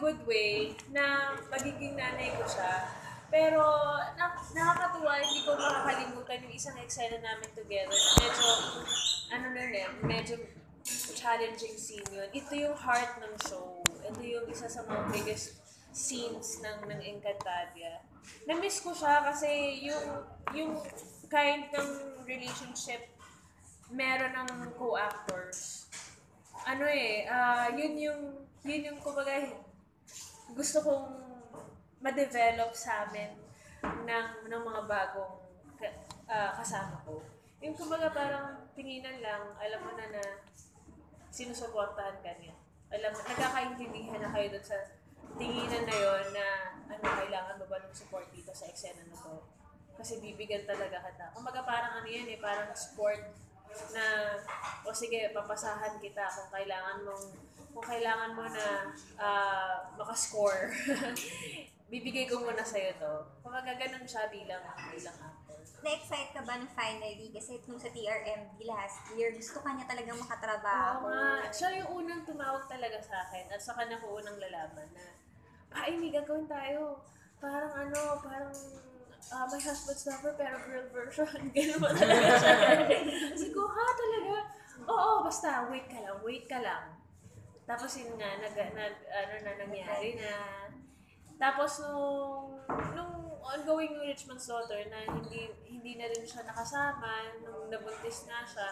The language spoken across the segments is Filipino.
good way na magiging nanay ko siya. Pero nakakatuwa, hindi ko makakalimutan yung isang eksena namin together. Medyo, medyo challenging scene yun. Ito yung heart ng show. Ito yung isa sa mga biggest scenes ng Encantadia. Na-miss ko siya kasi yung kind ng relationship meron ng co-actors. Yun yung kumbaga gusto kong ma-develop sa amin ng mga bagong kasama ko. Yung kumbaga parang tinginan lang, alam mo na sinusuportahan ka niya. Alam mo, nagkakaintindihan na kayo dun sa tinginan na yon na kailangan mo ba ng support dito sa eksena na to. Kasi bibigyan talaga kita. Kumbaga parang parang sport na sige, papasahan kita kung kailangan mo na makascore. Bibigay ko muna sa'yo to. Kumbaga ganun siya bilang actor. Na-excite ka ba na finally? Kasi nung sa TRMD last year, gusto ka niya talagang makatrabaho. Oo nga. Siya yung unang tumawag talaga sa akin at saka na ko unang lalaman na may gagawin tayo. Parang My Husband's Lover pero girl version. Ganun ba talaga siya? Kasi ko, talaga? Oo, basta wait ka lang. Tapos yun nga, nangyari na. Tapos nung ongoing yung Richmond's Daughter na hindi na rin siya nakasama nung nabuntis na siya,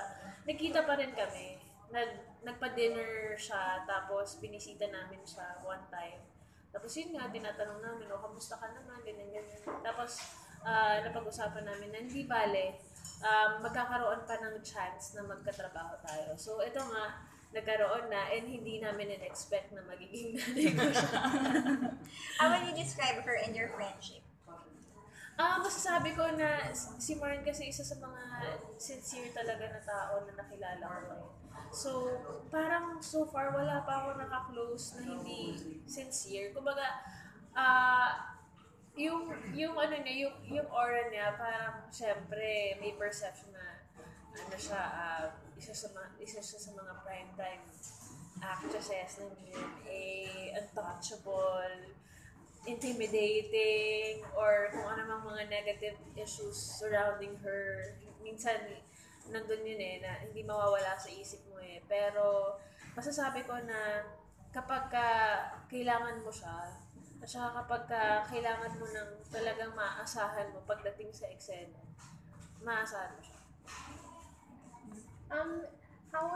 nagkita pa rin kami. Nagpa-dinner siya, tapos binisita namin siya one time. Tapos yun nga, tinatanong namin, kamusta ka naman, ganyan. Tapos napag-usapan namin na hindi bale, magkakaroon pa ng chance na magkatrabaho tayo. So ito nga, nagkaroon na and hindi namin in-expect na magiging nanay ko siya. How will you describe her and your friendship? Masasabi ko na si Maren kasi isa sa mga sincere talaga na tao na nakilala ko. So, parang so far wala pa ako naka-close na hindi sincere. Kumbaga, yung aura niya, parang syempre may perception na isa siya sa mga primetime actresses na untouchable, intimidating, or kung ano mang mga negative issues surrounding her. Minsan, nandun yun na hindi mawawala sa isip mo Pero, masasabi ko na kapag kailangan mo siya, at saka kapag kailangan mo ng talagang maaasahan mo pagdating sa eksena, maaasahan mo siya. How